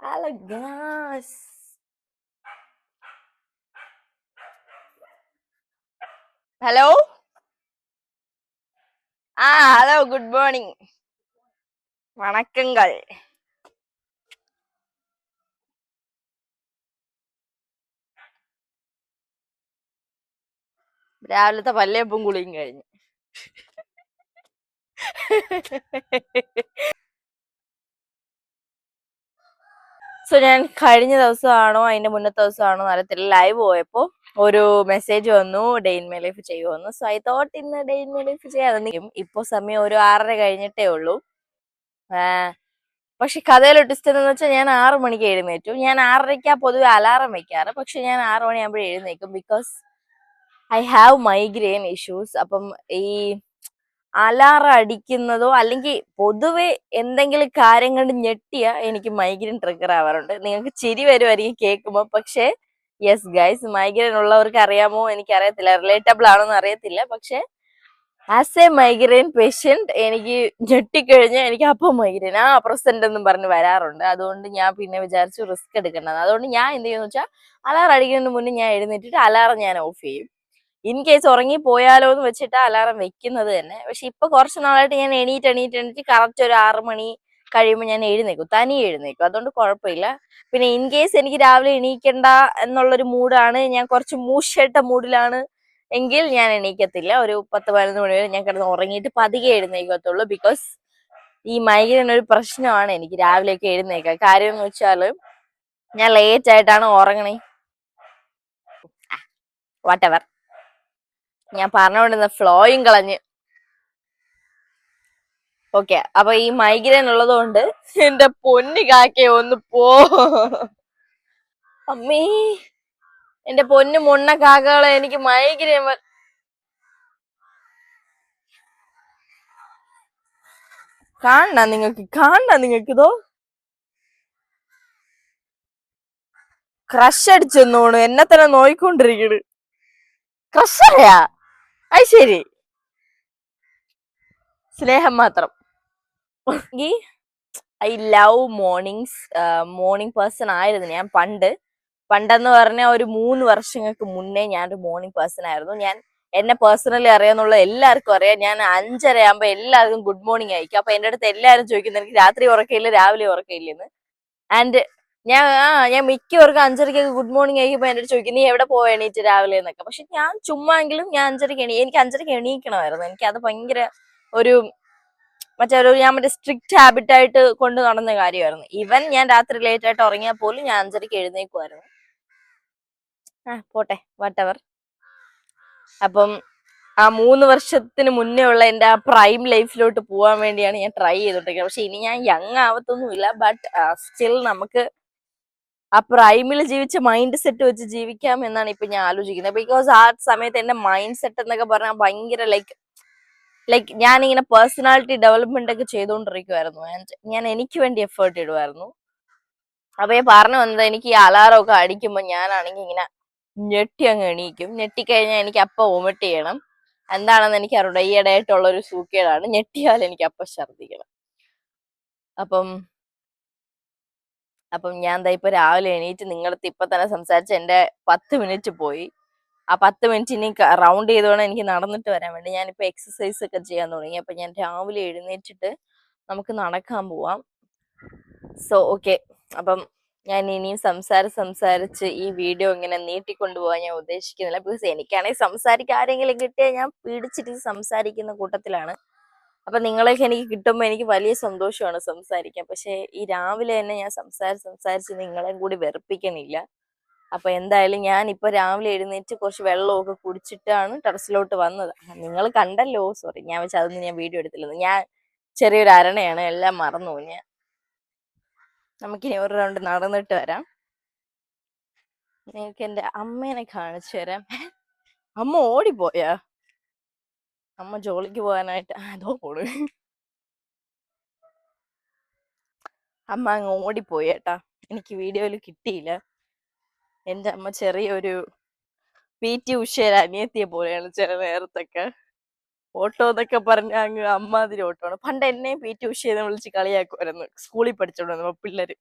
Hello guys. Hello. Hello. Good morning. വണക്കങ്ങൾ. രാവിലത്തെ പല്ലേപ്പും കുളിയും കഴിഞ്ഞു. സോ ഞാൻ കഴിഞ്ഞ ദിവസമാണോ അതിന്റെ മുന്നത്തെ ദിവസമാണോ അറിയത്തില്ല, ലൈവ് പോയപ്പോ ഒരു മെസ്സേജ് വന്നു, ഡേ ഇൻ മൈ ലൈഫ് ചെയ്യുമെന്ന്. സോ ഐ തോട്ട് ഇന്ന് ഡേ ഇൻ മൈ ലൈഫ് ചെയ്യാതെ. ഇപ്പൊ സമയം ഒരു 6:30 കഴിഞ്ഞിട്ടേ ഉള്ളൂ. പക്ഷെ കഥയിലെ ട്വിസ്റ്റ് എന്ന് വെച്ചാൽ ഞാൻ 6 മണിക്ക് എഴുന്നേറ്റു. ഞാൻ 6:30 പൊതുവെ അലാറം വെക്കാറ്, പക്ഷെ ഞാൻ 6 മണിയാകുമ്പോഴേ എഴുന്നേക്കും. Because I have migraine issues. അപ്പം ഈ അലാറം അടിക്കുന്നതോ അല്ലെങ്കിൽ പൊതുവെ എന്തെങ്കിലും കാര്യം കൊണ്ട് ഞെട്ടിയാ എനിക്ക് മൈഗ്രെയിൻ ട്രിഗർ ആവാറുണ്ട്. നിങ്ങൾക്ക് ചിരി വരുമായിരിക്കും കേൾക്കുമ്പോൾ, പക്ഷെ യെസ് ഗൈസ്, മൈഗ്രെയിൻ ഉള്ളവർക്ക് അറിയാമോ എനിക്കറിയത്തില്ല, റിലേറ്റബിൾ ആണോന്ന് അറിയത്തില്ല. പക്ഷെ ആസ് എ മൈഗ്രെയിൻ പേഷ്യന്റ് എനിക്ക് ഞെട്ടിക്കഴിഞ്ഞാൽ എനിക്ക് അപ്പം മൈഗ്രെയിൻ പ്രസന്റ് എന്നും പറഞ്ഞ് വരാറുണ്ട്. അതുകൊണ്ട് ഞാൻ പിന്നെ വിചാരിച്ചു റിസ്ക് എടുക്കേണ്ടത്. അതുകൊണ്ട് ഞാൻ എന്ത് ചെയ്യുന്ന വെച്ചാൽ അലാറം അടിക്കുന്നതിന് മുന്നേ ഞാൻ എഴുന്നേറ്റിട്ട് അലാറം ഞാൻ ഓഫ് ചെയ്യും. ഇൻ കേസ് ഉറങ്ങി പോയാലോ എന്ന് വെച്ചിട്ട് അലാറം വെക്കുന്നത് തന്നെ. പക്ഷെ ഇപ്പൊ കുറച്ച് നാളായിട്ട് ഞാൻ എണീറ്റ് കറക്റ്റ് ഒരു 6 മണി കഴിയുമ്പോൾ ഞാൻ എഴുന്നേക്കും, തനിയെ എഴുന്നേക്കും. അതുകൊണ്ട് കുഴപ്പമില്ല. പിന്നെ ഇൻ കേസ് എനിക്ക് രാവിലെ എണീക്കണ്ട എന്നുള്ളൊരു മൂഡാണ്, ഞാൻ കുറച്ച് മൂശേട്ട മൂഡിലാണ് എങ്കിൽ ഞാൻ എണീക്കത്തില്ല. ഒരു 10-11 മണി വരെ ഞാൻ കിടന്ന് ഉറങ്ങിയിട്ട് പതിയെ എഴുന്നേക്കത്തുള്ളൂ. ബിക്കോസ് ഈ മൈഗ്രെയിൻ ഒരു പ്രശ്നമാണ് എനിക്ക് രാവിലെയൊക്കെ എഴുന്നേക്കാൻ. കാര്യം എന്ന് വെച്ചാല് ഞാൻ ലേറ്റ് ആയിട്ടാണ് ഉറങ്ങണേ. വാട്ടെവർ, ഞാൻ പറഞ്ഞുകൊണ്ടിരുന്ന ഫ്ലോയും കളഞ്ഞ്. ഓക്കെ, അപ്പൊ ഈ മൈഗ്രെയിൻ ഉള്ളത് കൊണ്ട് എന്റെ പൊന്നു കാക്കയെ ഒന്ന് പോ. അമ്മേ, എന്റെ പൊന്നു മുണ്ണ കാക്കകളെ, എനിക്ക് മൈഗ്രെയിൻ കാണണ നിങ്ങൾക്ക് ഇതോ ക്രഷ് അടിച്ചെന്നോണ് എന്നെ തന്നെ നോയിക്കൊണ്ടിരിക്കണ്. ക്രഷായാ? അത് ശരി, സ്നേഹം മാത്രം. I love mornings. Morning person ആയിരുന്നു ഞാൻ പണ്ടെന്ന് പറഞ്ഞാൽ ഒരു 3 വർഷങ്ങൾക്ക് മുന്നേ ഞാനൊരു മോർണിംഗ് പേഴ്സൺ ആയിരുന്നു. ഞാൻ എന്നെ പേഴ്സണലി അറിയാന്നുള്ള എല്ലാവർക്കും അറിയാം. ഞാൻ 5:30 ആകുമ്പോ എല്ലാവർക്കും ഗുഡ് മോർണിംഗ് അയക്കും. അപ്പൊ എന്റെ അടുത്ത് എല്ലാവരും ചോദിക്കുന്നത് എനിക്ക് രാത്രി ഉറക്കയില്ല രാവിലെ ഉറക്കയില്ലെന്ന്. ആൻഡ് ഞാൻ മിക്കവർക്കും 5:30 ഗുഡ് മോർണിംഗ് ആയിക്കുമ്പോ എന്റെ അടുത്ത് ചോദിക്കും നീ എവിടെ പോവാ എണീറ്റ് രാവിലെ എന്നൊക്കെ. പക്ഷെ ഞാൻ ചുമ്മാങ്കിലും ഞാൻ 5:30 എനിക്ക് 5:30 എണീക്കണമായിരുന്നു. എനിക്ക് അത് ഭയങ്കര ഒരു ഞാൻ സ്ട്രിക്റ്റ് ഹാബിറ്റ് ആയിട്ട് കൊണ്ട് നടന്ന കാര്യമായിരുന്നു. ഈവൻ ഞാൻ രാത്രി ലേറ്റ് ആയിട്ട് ഉറങ്ങിയാൽ പോലും ഞാൻ 5:30 എഴുന്നേക്കുമായിരുന്നു. പോട്ടെ, വാട്ടെവർ. അപ്പം ആ 3 വർഷത്തിന് മുന്നേ ഉള്ള എന്റെ ആ പ്രൈം ലൈഫിലോട്ട് പോകാൻ വേണ്ടിയാണ് ഞാൻ ട്രൈ ചെയ്തോണ്ടിരിക്കുന്നത്. പക്ഷെ ഇനി ഞാൻ യങ് ആവത്തൊന്നുമില്ല. ബട്ട് സ്റ്റിൽ നമുക്ക് ആ പ്രൈമിൽ ജീവിച്ച മൈൻഡ് സെറ്റ് വെച്ച് ജീവിക്കാം എന്നാണ് ഇപ്പൊ ഞാൻ ആലോചിക്കുന്നത്. ബിക്കോസ് ആ സമയത്ത് എന്റെ മൈൻഡ് സെറ്റ് എന്നൊക്കെ പറഞ്ഞാൽ ഭയങ്കര ലൈക്ക് ഞാനിങ്ങനെ പേഴ്സണാലിറ്റി ഡെവലപ്മെന്റ് ഒക്കെ ചെയ്തുകൊണ്ടിരിക്കുവായിരുന്നു. ഞാൻ എനിക്ക് വേണ്ടി എഫേർട്ട് ഇടുമായിരുന്നു. അപ്പൊ ഞാൻ പറഞ്ഞു വന്നത്, എനിക്ക് ഈ അലാറം ഒക്കെ അടിക്കുമ്പോൾ ഞാനാണെങ്കിൽ ഇങ്ങനെ ഞെട്ടി അങ്ങ് എണീക്കും. ഞെട്ടിക്കഴിഞ്ഞാൽ എനിക്ക് അപ്പൊ വൊമിറ്റ് ചെയ്യണം. എന്താണെന്ന് എനിക്ക് അറിയില്ല, ഈയിടെയായിട്ടുള്ള ഒരു സൂക്കേടാണ്. ഞെട്ടിയാൽ എനിക്ക് അപ്പൊ ഛർദ്ദിക്കണം. അപ്പം ഞാൻ ദാ ഇപ്പൊ രാവിലെ എണീറ്റ് നിങ്ങളടുത്ത് ഇപ്പൊ തന്നെ സംസാരിച്ച് എന്റെ 10 മിനിറ്റ് പോയി. ആ 10 മിനിറ്റ് ഇനി റൗണ്ട് ചെയ്തോണം എനിക്ക് നടന്നിട്ട് വരാൻ വേണ്ടി. ഞാനിപ്പോ എക്സസൈസ് ഒക്കെ ചെയ്യാൻ തുടങ്ങി. അപ്പൊ ഞാൻ രാവിലെ എഴുന്നേറ്റിട്ട് നമുക്ക് നടക്കാൻ പോവാം. സോ ഓക്കെ, അപ്പം ഞാൻ ഇനിയും സംസാരിച്ച് ഈ വീഡിയോ ഇങ്ങനെ നീട്ടിക്കൊണ്ടുപോകാൻ ഞാൻ ഉദ്ദേശിക്കുന്നില്ല. ബിക്കോസ് എനിക്കാണെങ്കിൽ സംസാരിക്കാൻ ആരെങ്കിലും കിട്ടിയാൽ ഞാൻ പിടിച്ചിട്ട് സംസാരിക്കുന്ന കൂട്ടത്തിലാണ്. അപ്പൊ നിങ്ങളൊക്കെ എനിക്ക് കിട്ടുമ്പോൾ എനിക്ക് വലിയ സന്തോഷമാണ് സംസാരിക്കാൻ. പക്ഷെ ഈ രാവിലെ തന്നെ ഞാൻ സംസാരിച്ച് നിങ്ങളെയും കൂടി വെറുപ്പിക്കണില്ല. അപ്പൊ എന്തായാലും ഞാൻ ഇപ്പൊ രാവിലെ എഴുന്നേറ്റ് കുറച്ച് വെള്ളമൊക്കെ കുടിച്ചിട്ടാണ് ടെറസിലോട്ട് വന്നത്. നിങ്ങൾ കണ്ടല്ലോ, സോറി, ഞാൻ വെച്ചാൽ അതൊന്നും ഞാൻ വീഡിയോ എടുത്തില്ലെന്ന്. ഞാൻ ചെറിയൊരു അരണയാണ്, എല്ലാം മറന്നു ഞാൻ. നമുക്കിനി ഒരു റൗണ്ട് നടന്നിട്ട് വരാം. നിങ്ങൾക്ക് എന്റെ അമ്മേനെ കാണിച്ചു തരാം. അമ്മ ഓടിപ്പോയാ? അമ്മ ജോലിക്ക് പോകാനായിട്ട് അതോ പോണ്. അമ്മ അങ്ങ് ഓടിപ്പോയി കേട്ടാ, എനിക്ക് വീഡിയോയിൽ കിട്ടിയില്ല. എന്റെ അമ്മ ചെറിയൊരു PT ഉഷയുടെ അനിയത്തിയെ പോലെയാണ് ചില നേരത്തൊക്കെ. ഓട്ടോ എന്നൊക്കെ പറഞ്ഞ അങ്ങ് അമ്മാതിരി ഓട്ടമാണ്. പണ്ട് എന്നെയും PT ഉഷയെന്ന് വിളിച്ച് കളിയാക്കുമായിരുന്നു സ്കൂളിൽ പഠിച്ചോണ്ടിരുന്നപ്പോ പിള്ളേര്.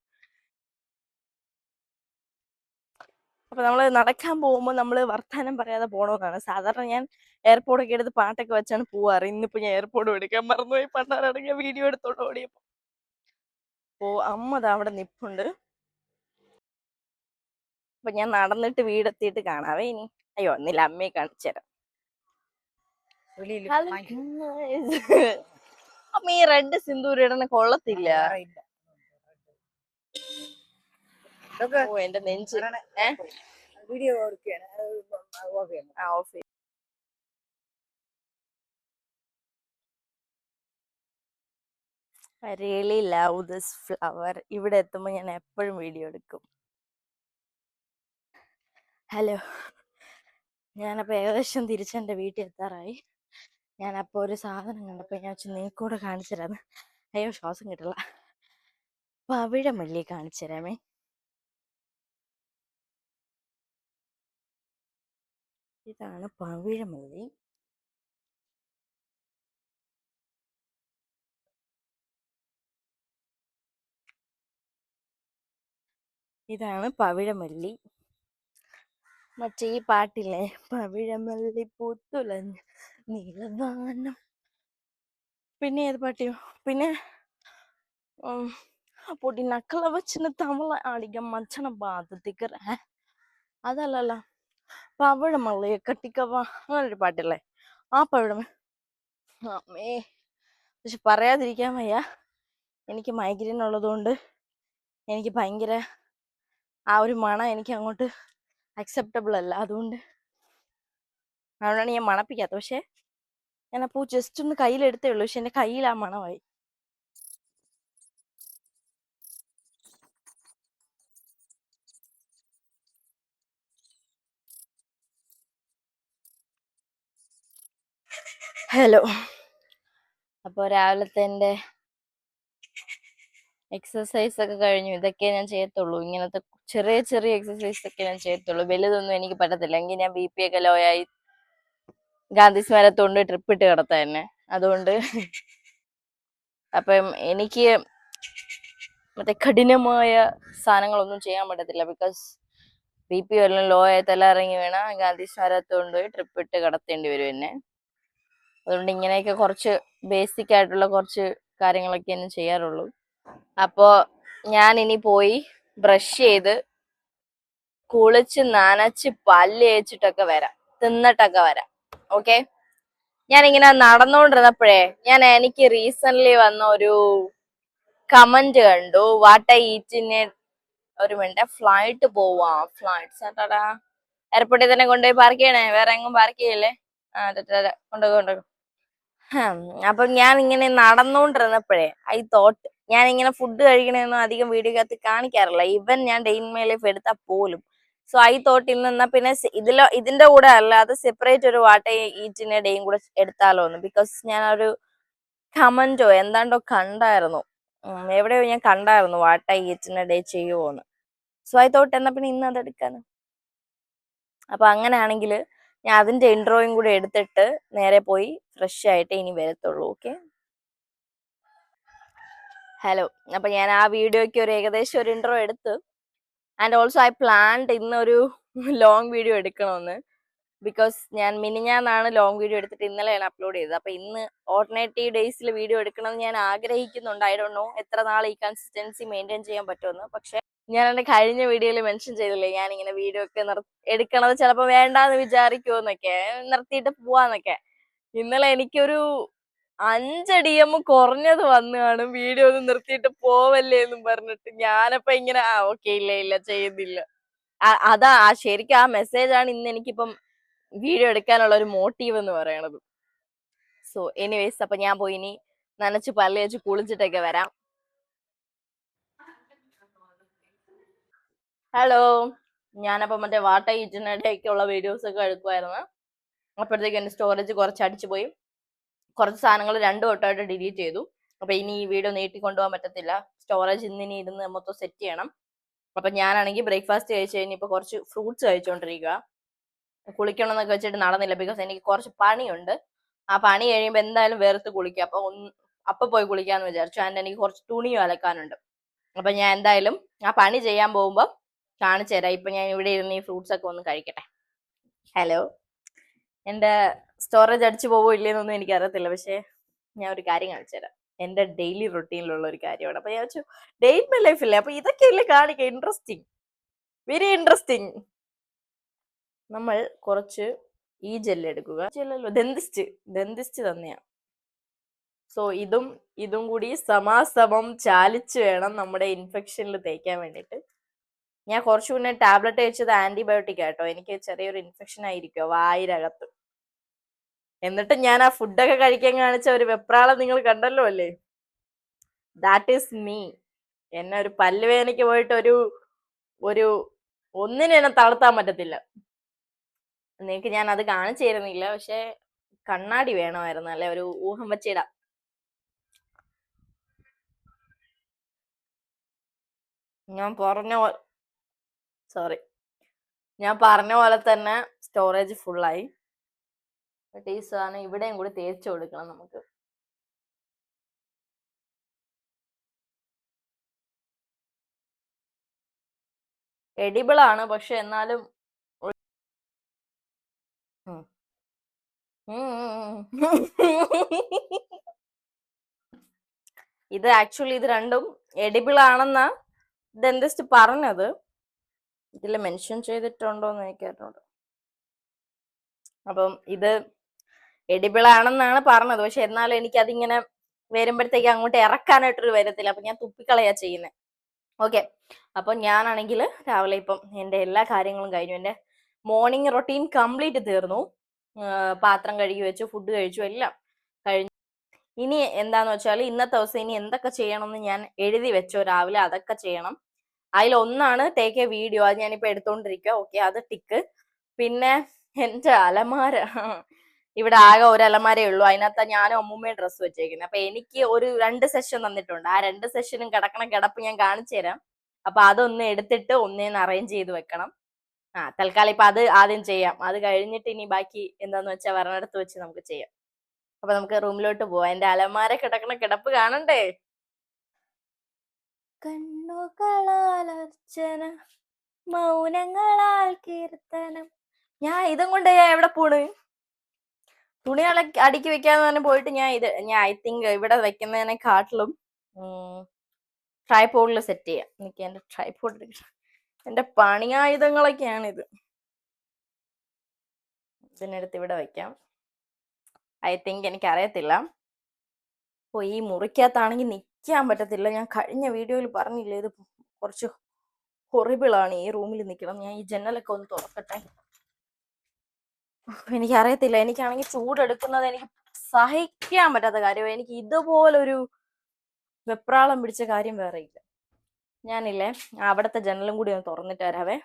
അപ്പൊ നമ്മള് നടക്കാൻ പോകുമ്പോൾ നമ്മള് വർത്താനം പറയാതെ പോണോന്നാണ്. സാധാരണ ഞാൻ എയർപോർട്ടൊക്കെ എടുത്ത് പാട്ടൊക്കെ വെച്ചാണ് പോവാറ്. ഇന്നിപ്പോ ഞാൻ എയർപോർട്ട് എടുക്കാൻ മറന്നുപോയി. പണ്ടാണെങ്കിൽ വീഡിയോ എടുത്തോണ്ട് ഓടിയപ്പോ. അപ്പോ അമ്മ ദാ അവിടെ നിപ്പുണ്ട്. അപ്പൊ ഞാൻ നടന്നിട്ട് വീടെത്തിയിട്ട് കാണാവേ ഇനി. അയ്യോ ഒന്നില്ല, അമ്മയെ കാണിച്ചു തരാം. അമ്മ ഈ റെഡ് സിന്ദൂർ ഇടണ കൊള്ളത്തില്ല. ഓ എന്റെ നെഞ്ച്. Of. I really love this flower. ഇവിടെ എത്തുമ്പോൾ ഞാൻ എപ്പോഴും വീഡിയോ എടുക്കും. ഹലോ, ഞാനപ്പോൾ ഏകദേശം തിരിച്ചെൻ്റെ വീട്ടിൽ എത്താറായി. ഞാനപ്പോൾ ഒരു സാധനം കണ്ടപ്പോൾ ഞാൻ വെച്ച് നീക്കൂടെ കാണിച്ചു തരാന്ന്. അയ്യോ ശ്വാസം കിട്ടില്ല. പവിഴമല്ലി കാണിച്ചു തരാമേ. ഇതാണ് പവിഴമല്ലി. ഇതാണ് പവിഴമല്ലി. മറ്റേ ഈ പാട്ടില്ലേ, പവിഴമല്ലി പൂത്തുലഞ്ഞ നീലവാനം. പിന്നെ ഏത് പാട്ടിയോ, പിന്നെ പൊടി നക്കള വച്ചിന് തവള ആടിക മച്ചണ ബാധത്തിക്കർ. അതല്ലല്ലോ, പവിഴമല്ലിയെ കട്ടിക്കവ, അങ്ങനൊരു പാട്ടില്ലേ, ആ പവിഴമ. അമ്മേ, പക്ഷെ പറയാതിരിക്കാൻ വയ്യ, എനിക്ക് മൈഗ്രെയിൻ ഉള്ളതുകൊണ്ട് എനിക്ക് ഭയങ്കര ആ ഒരു മണം എനിക്ക് അങ്ങോട്ട് അക്സെപ്റ്റബിൾ അല്ല. അതുകൊണ്ടാണ് ഞാൻ മണപ്പിക്കാത്തത്. പക്ഷെ ഞാൻ ആ പൂ ജസ്റ്റ് ഒന്ന് കയ്യിലെടുത്തേ ഉള്ളൂ, പക്ഷെ എന്റെ കയ്യിൽ ആ മണമായി. ഹലോ, അപ്പോൾ രാവിലത്തെ എൻ്റെ എക്സസൈസ് ഒക്കെ കഴിഞ്ഞു. ഇതൊക്കെ ഞാൻ ചെയ്യത്തുള്ളൂ, ഇങ്ങനത്തെ ചെറിയ ചെറിയ എക്സസൈസ് ഒക്കെ ഞാൻ ചെയ്യത്തുള്ളൂ. വലുതൊന്നും എനിക്ക് പറ്റത്തില്ല. എങ്കിൽ ഞാൻ BP ഒക്കെ ലോ ആയി ഗാന്ധി സ്മാരത്തോണ്ട് ട്രിപ്പ് ഇട്ട് കിടത്താ തന്നെ. അതുകൊണ്ട് അപ്പം എനിക്ക് മറ്റേ കഠിനമായ സാധനങ്ങളൊന്നും ചെയ്യാൻ പറ്റത്തില്ല. ബിക്കോസ് BP എല്ലാം ലോ ആയി തല ഇറങ്ങി വീണ ഗാന്ധി സ്മാരത്തോണ്ട് ട്രിപ്പ് ഇട്ട് കിടത്തേണ്ടി വരും എന്നെ. അതുകൊണ്ട് ഇങ്ങനെയൊക്കെ കുറച്ച് ബേസിക് ആയിട്ടുള്ള കുറച്ച് കാര്യങ്ങളൊക്കെ ഞാൻ ചെയ്യാറുള്ളൂ. അപ്പോ ഞാൻ ഇനി പോയി ബ്രഷ് ചെയ്ത് കുളിച്ച് നനച്ച് പല്ല് തേച്ചിട്ടൊക്കെ വരാം, തിന്നിട്ടൊക്കെ വരാം. ഓക്കെ, ഞാനിങ്ങനെ നടന്നുകൊണ്ടിരുന്നപ്പോഴേ എനിക്ക് റീസെന്റ് വന്ന ഒരു കമന്റ് കണ്ടു. What I ഈറ്റിന്. ഒരു മിനിറ്റ്, ഫ്ലൈറ്റ് പോവാം. ഫ്ലൈറ്റ് എയർപോർട്ടിൽ തന്നെ കൊണ്ടുപോയി പാർക്ക് ചെയ്യണേ, വേറെ എങ്ങും പാർക്ക് ചെയ്യല്ലേ. കൊണ്ടുപോയി. അപ്പം ഞാൻ ഇങ്ങനെ നടന്നുകൊണ്ടിരുന്നപ്പോഴേ ഐ തോട്ട്, ഞാൻ ഇങ്ങനെ ഫുഡ് കഴിക്കണൊന്നും അധികം വീഡിയോക്കകത്ത് കാണിക്കാറില്ല, ഈവൻ ഞാൻ ഡേ ഇൻ മൈ ലൈഫ് എടുത്താൽ പോലും. സോ ഐ തോട്ട് ഇന്ന് പിന്നെ ഇതിന്റെ കൂടെ അല്ലാതെ സെപ്പറേറ്റ് ഒരു വാട്ട് ഐ ഈറ്റിന്റെ ഡേയും കൂടെ എടുത്താലോന്ന്. ബിക്കോസ് ഞാൻ ഒരു കമന്റോ എന്താണ്ടോ കണ്ടായിരുന്നു, എവിടെയോ ഞാൻ കണ്ടായിരുന്നു വാട്ട് ഐ ഈറ്റിന്റെ ഡേ ചെയ്യുമോന്ന്. സോ ഐ തോട്ട് എന്നാ പിന്നെ ഇന്ന് അതെടുക്കാന്ന്. അപ്പൊ അങ്ങനെയാണെങ്കിൽ ഞാൻ അതിന്റെ ഇൻട്രോയും കൂടെ എടുത്തിട്ട് നേരെ പോയി ഫ്രഷ് ആയിട്ട് ഇനി വരത്തുള്ളൂ. Okay, hello. അപ്പൊ ഞാൻ ആ വീഡിയോയ്ക്ക് ഒരു ഏകദേശം ഒരു ഇൻട്രോ എടുത്ത്. ആൻഡ് ഓൾസോ ഐ പ്ലാൻഡ് ഇന്നൊരു ലോങ് വീഡിയോ എടുക്കണമെന്ന്. ബിക്കോസ് ഞാൻ മിനിഞ്ഞാന്നാണ് ലോങ് വീഡിയോ എടുത്തിട്ട് ഇന്നലെയാണ് അപ്ലോഡ് ചെയ്തത്. അപ്പൊ ഇന്ന് ഓൾട്ടർനേറ്റീവ് ഡേയ്സിൽ വീഡിയോ എടുക്കണമെന്ന് ഞാൻ ആഗ്രഹിക്കുന്നുണ്ട്. ഐ ഡോണ്ട് നോ എത്ര നാൾ ഈ കൺസിസ്റ്റൻസി മെയിൻറ്റെയിൻ ചെയ്യാൻ പറ്റുമെന്ന്. പക്ഷെ ഞാൻ എന്റെ കഴിഞ്ഞ വീഡിയോയിൽ മെൻഷൻ ചെയ്തില്ലേ, ഞാൻ ഇങ്ങനെ വീഡിയോ ഒക്കെ എടുക്കണത് ചിലപ്പോൾ വേണ്ടാന്ന് വിചാരിക്കുമെന്നൊക്കെ, നിർത്തിയിട്ട് പോവാന്നൊക്കെ. ഇന്നലെ എനിക്കൊരു 5 DM കുറഞ്ഞത് വന്നു കാണും, വീഡിയോ ഒന്നും നിർത്തിയിട്ട് പോവല്ലേ എന്നും പറഞ്ഞിട്ട്. ഞാനപ്പോ ഇങ്ങനെ ഓക്കെ ഇല്ല ചെയ്യുന്നില്ല. അതാ ശരിക്കും ആ മെസ്സേജ് ആണ് ഇന്ന് എനിക്കിപ്പം വീഡിയോ എടുക്കാനുള്ള ഒരു മോട്ടീവ് എന്ന് പറയണത്. സോ എനിവേസ്, അപ്പൊ ഞാൻ പോയി ഇനി നനച്ച് പല്ല് വെച്ച് കുളിച്ചിട്ടൊക്കെ വരാം. ഹലോ, ഞാനപ്പോ മറ്റേ വാട്ട ഈറ്റിനൊക്കെയുള്ള വീഡിയോസ് ഒക്കെ എടുക്കുമായിരുന്നു. അപ്പോഴത്തേക്ക് എന്റെ സ്റ്റോറേജ് കുറച്ച് അടിച്ചു പോയി. കുറച്ച് സാധനങ്ങൾ 2 വട്ടമായിട്ട് ഡിലീറ്റ് ചെയ്തു. അപ്പൊ ഇനി ഈ വീഡിയോ നീട്ടി കൊണ്ടുപോകാൻ പറ്റത്തില്ല. സ്റ്റോറേജ് ഇന്നിനി ഇരുന്ന് മൊത്തം സെറ്റ് ചെയ്യണം. അപ്പൊ ഞാനാണെങ്കിൽ ബ്രേക്ക്ഫാസ്റ്റ് കഴിച്ച് കഴിഞ്ഞ് ഇപ്പൊ കുറച്ച് ഫ്രൂട്ട്സ് കഴിച്ചുകൊണ്ടിരിക്കുക. കുളിക്കണം എന്നൊക്കെ വെച്ചിട്ട് നടന്നില്ല, ബിക്കോസ് എനിക്ക് കുറച്ച് പണിയുണ്ട്. ആ പണി കഴിയുമ്പോൾ എന്തായാലും വേർത്ത് കുളിക്കാം. അപ്പൊ പോയി കുളിക്കാന്ന് വിചാരിച്ചു. ആൻഡ് എനിക്ക് കുറച്ച് തുണിയും അലക്കാനുണ്ട്. അപ്പൊ ഞാൻ എന്തായാലും ആ പണി ചെയ്യാൻ പോകുമ്പോൾ കാണിച്ചു തരാം. ഇപ്പൊ ഞാൻ ഇവിടെ ഇരുന്ന് ഈ ഫ്രൂട്ട്സ് ഒക്കെ ഒന്ന് കഴിക്കട്ടെ. ഹലോ, എന്റെ സ്റ്റോറേജ് അടിച്ചു പോവോ ഇല്ലേന്നൊന്നും എനിക്ക് അറിയത്തില്ല. പക്ഷെ ഞാൻ ഒരു കാര്യം കാണിച്ചു തരാം. എന്റെ ഡെയിലി റൊട്ടീനിലുള്ള ഒരു കാര്യമാണ്. അപ്പൊ ഞാൻ വെച്ചു ഡെയിലി മൈ ലൈഫില്ലേ, അപ്പൊ ഇതൊക്കെയല്ലേ കാണിക്കുക. Interesting, very interesting. നമ്മൾ കുറച്ച് ഈ ജെല്ല് എടുക്കുക. ജെല്ലല്ലോ, ദന്തിസ്റ്റ് തന്നെയാ. സോ ഇതും കൂടി സമാസമം ചാലിച്ച് വേണം നമ്മുടെ ഇൻഫെക്ഷനിൽ തേക്കാൻ വേണ്ടിട്ട്. ഞാൻ കുറച്ചു മുന്നേ ടാബ്ലറ്റ് കഴിച്ചത് ആന്റിബയോട്ടിക് ആട്ടോ. എനിക്ക് ചെറിയൊരു ഇൻഫെക്ഷൻ ആയിരിക്കുമോ വായിരകത്ത്. എന്നിട്ട് ഞാൻ ആ ഫുഡൊക്കെ കഴിക്കാൻ കാണിച്ച ഒരു വെപ്രാളം നിങ്ങൾ കണ്ടല്ലോ അല്ലേ. That is me. എന്നെ ഒരു പല്ലുവേദനയ്ക്ക് പോയിട്ട് ഒരു ഒന്നിനും എന്നെ തളർത്താൻ പറ്റത്തില്ല. നിനക്ക് ഞാൻ അത് കാണിച്ചു തരുന്നില്ല. പക്ഷെ കണ്ണാടി വേണമായിരുന്നു, അല്ലെ ഒരു ഊഹം വെച്ചിടാം. ഞാൻ പറഞ്ഞ പോലെ തന്നെ സ്റ്റോറേജ് ഫുള്ളായി. ബട്ട് ഈ സാധനം ഇവിടെയും കൂടി തേച്ച് കൊടുക്കണം നമുക്ക്. എഡിബിൾ ആണ്, പക്ഷെ എന്നാലും ഇത് ആക്ച്വലി ഇത് രണ്ടും എഡിബിൾ ആണെന്നാ ഡെന്റിസ്റ്റ് പറഞ്ഞത്. ഇതിൽ മെൻഷൻ ചെയ്തിട്ടുണ്ടോന്ന് എനിക്കറിഞ്ഞൂടാ. അപ്പം ഇത് എഡിബിൾ ആണെന്നാണ് പറഞ്ഞത്. പക്ഷെ എന്നാലും എനിക്ക് അതിങ്ങനെ വരുമ്പോഴത്തേക്ക് അങ്ങോട്ട് ഇറക്കാനായിട്ടൊരു വരത്തില്ല. അപ്പൊ ഞാൻ തുപ്പിക്കളയാ ചെയ്യുന്നത്. ഓക്കെ, അപ്പൊ ഞാനാണെങ്കിൽ രാവിലെ ഇപ്പം എന്റെ എല്ലാ കാര്യങ്ങളും കഴിഞ്ഞു. എന്റെ മോർണിംഗ് റൊട്ടീൻ കംപ്ലീറ്റ് തീർന്നു. പാത്രം കഴുകി വെച്ചു, ഫുഡ് കഴിച്ചു, എല്ലാം കഴിഞ്ഞു. ഇനി എന്താന്ന് വെച്ചാൽ ഇന്നത്തെ ദിവസം ഇനി എന്തൊക്കെ ചെയ്യണമെന്ന് ഞാൻ എഴുതി വെച്ചോ രാവിലെ. അതൊക്കെ ചെയ്യണം. അതിലൊന്നാണ് ടേക്ക് എ വീഡിയോ. അത് ഞാനിപ്പോ എടുത്തോണ്ടിരിക്കുക. ഓക്കെ, അത് ടിക്ക്. പിന്നെ എന്റെ അലമാര, ഇവിടെ ആകെ ഒരു അലമാരേ ഉള്ളൂ. അതിനകത്ത് ഞാനും അമ്മൂമ്മയും ഡ്രസ്സ് വെച്ചേക്കുന്നത്. അപ്പൊ എനിക്ക് ഒരു 2 സെഷൻ തന്നിട്ടുണ്ട്. ആ 2 സെഷനും കിടക്കണ കിടപ്പ് ഞാൻ കാണിച്ചു തരാം. അപ്പൊ അതൊന്ന് എടുത്തിട്ട് ഒന്നേന്ന് അറേഞ്ച് ചെയ്ത് വെക്കണം. തൽക്കാലം ഇപ്പൊ അത് ആദ്യം ചെയ്യാം. അത് കഴിഞ്ഞിട്ട് ഇനി ബാക്കി എന്താന്ന് വെച്ചാൽ വരണടുത്ത് വെച്ച് നമുക്ക് ചെയ്യാം. അപ്പൊ നമുക്ക് റൂമിലോട്ട് പോവാം. എന്റെ അലമാര കിടക്കണ കിടപ്പ് കാണണ്ടേ. കണ്ണുകളാൽ അർച്ചന, മൗനങ്ങളാൽ കീർത്തനം. ഞാൻ ഇതും കൊണ്ട് ഞാൻ എവിടെ പോണ്? തുണി അടുക്കി വെക്കാന്ന് പറഞ്ഞ് പോയിട്ട് ഞാൻ ഐ തിങ്ക് ഇവിടെ വെക്കുന്നതിനെക്കാട്ടിലും ട്രൈപോഡിൽ സെറ്റ് ചെയ്യാം. എനിക്ക് എന്റെ ട്രൈപോഡ്, എന്റെ പണിയായുധങ്ങളൊക്കെയാണിത്. ഇതിനടുത്ത് ഇവിടെ വെക്കാം. ഐ തിങ്ക് എനിക്കറിയത്തില്ല. അപ്പൊ ഈ മുറിക്കകത്താണെങ്കിൽ നിൽക്കാൻ പറ്റത്തില്ല. ഞാൻ കഴിഞ്ഞ വീഡിയോയിൽ പറഞ്ഞില്ലേ, ഇത് കുറച്ച് ഹൊറിബിളാണ് ഈ റൂമിൽ നിൽക്കണം. ഞാൻ ഈ ജനലൊക്കെ ഒന്ന് തുറക്കട്ടെ. എനിക്കറിയത്തില്ല, എനിക്കാണെങ്കിൽ ചൂടെടുക്കുന്നത് എനിക്ക് സഹിക്കാൻ പറ്റാത്ത കാര്യം. എനിക്ക് ഇതുപോലൊരു വെപ്രാളം പിടിച്ച കാര്യം വേറെ ഇല്ല. ഞാനില്ലേ അവിടത്തെ ജനലും കൂടി ഒന്ന് തുറന്നിട്ട് വരാവേ.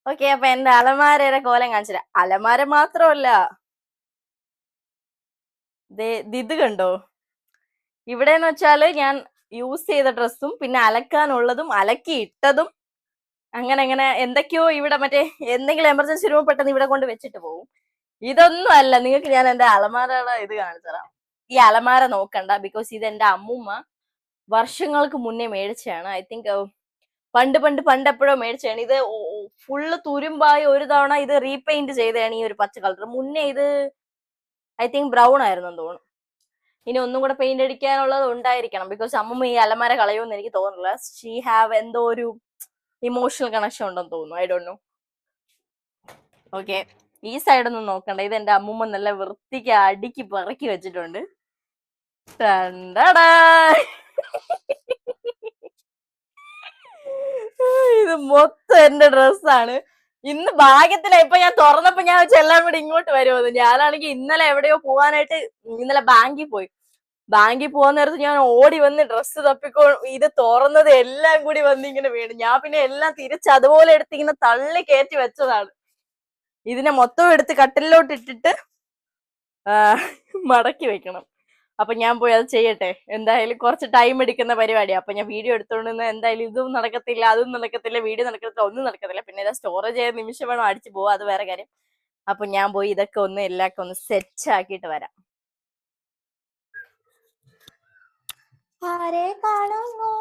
ഓക്കെ, അപ്പൊ എന്റെ അലമാരയുടെ കോലം കാണിച്ചില്ല. അലമാര മാത്രമല്ല, ഇത് കണ്ടോ? ഇവിടെന്ന് വെച്ചാല് ഞാൻ യൂസ് ചെയ്ത ഡ്രസ്സും പിന്നെ അലക്കാനുള്ളതും അലക്കി ഇട്ടതും അങ്ങനെ എന്തൊക്കെയോ ഇവിടെ മറ്റേ എന്തെങ്കിലും എമർജൻസി വരുമ്പോൾ പെട്ടെന്ന് ഇവിടെ കൊണ്ട് വെച്ചിട്ട് പോകും. ഇതൊന്നും അല്ല. നിങ്ങൾക്ക് ഞാൻ എന്റെ അലമാരയുടെ ഇത് കാണിച്ചു തരാം. ഈ അലമാര നോക്കണ്ട, ബിക്കോസ് ഇത് എന്റെ അമ്മൂമ്മ വർഷങ്ങൾക്ക് മുന്നേ മേടിച്ചതാണ്. ഐ തിങ്ക് പണ്ട് എപ്പോഴോ മേടിച്ചതാണ്. ഇത് ഫുള്ള് തുരുമ്പായി ഒരു തവണ ഇത് റീപെയിന്റ് ചെയ്തതാണ് ഈ ഒരു പച്ച കളർ. മുന്നേ ഇത് ഐ തിങ്ക് ബ്രൗൺ ആയിരുന്നു തോന്നുന്നു. ഇനി ഒന്നും കൂടെ പെയിന്റ് അടിക്കാനുള്ളത് ഉണ്ടായിരിക്കണം. ബിക്കോസ് അമ്മൂമ്മ ഈ അലമാര കളയുമെന്ന് എനിക്ക് തോന്നുന്നില്ല. ഷീ ഹാവ് എന്തോ ഒരു ഇമോഷണൽ കണക്ഷൻ ഉണ്ടെന്ന് തോന്നുന്നു. I don't know. ഓക്കെ, ഈ സൈഡൊന്നും നോക്കണ്ട. ഇത് എന്റെ അമ്മൂമ്മ നല്ല വൃത്തിക്ക് അടുക്കി പറക്കി വെച്ചിട്ടുണ്ട്. ഇത് മൊത്തം എന്റെ ഡ്രസ്സാണ്. ഇന്ന് ഭാഗ്യത്തില ഇപ്പൊ ഞാൻ തുറന്നപ്പോ ഞാൻ വെച്ച് എല്ലാം കൂടി ഇങ്ങോട്ട് വരുമെന്ന്. ഞാനാണെങ്കിൽ ഇന്നലെ എവിടെയോ പോവാനായിട്ട് ഇന്നലെ ബാങ്കിൽ പോകാൻ നേരത്ത് ഞാൻ ഓടി വന്ന് ഡ്രസ്സ് തപ്പിക്കോ ഇത് തുറന്നത് എല്ലാം കൂടി വന്ന് ഇങ്ങനെ വീണു. ഞാൻ പിന്നെ എല്ലാം തിരിച്ച് അതുപോലെ എടുത്ത് ഇങ്ങനെ തള്ളി കയറ്റി വെച്ചതാണ്. ഇതിനെ മൊത്തം എടുത്ത് കട്ടിലോട്ട് ഇട്ടിട്ട് മടക്കി വെക്കണം. അപ്പൊ ഞാൻ പോയി അത് ചെയ്യട്ടെ. എന്തായാലും കുറച്ച് ടൈം എടുക്കുന്ന പരിപാടിയാണ്. അപ്പൊ ഞാൻ വീഡിയോ എടുത്തോണ്ട് എന്തായാലും ഇതും നടക്കത്തില്ല, അതും നടക്കത്തില്ല, വീഡിയോ നടക്കത്തില്ല, ഒന്നും നടക്കത്തില്ല. പിന്നെ ഇതാ സ്റ്റോറേജ് ചെയ്ത നിമിഷം വേണം അടിച്ചു പോവാ, അത് വേറെ കാര്യം. അപ്പൊ ഞാൻ പോയി ഇതൊക്കെ ഒന്ന് എല്ലാക്കെ ഒന്ന് സെറ്റ് ആക്കിയിട്ട് വരാം. ആരെ കാണുന്നു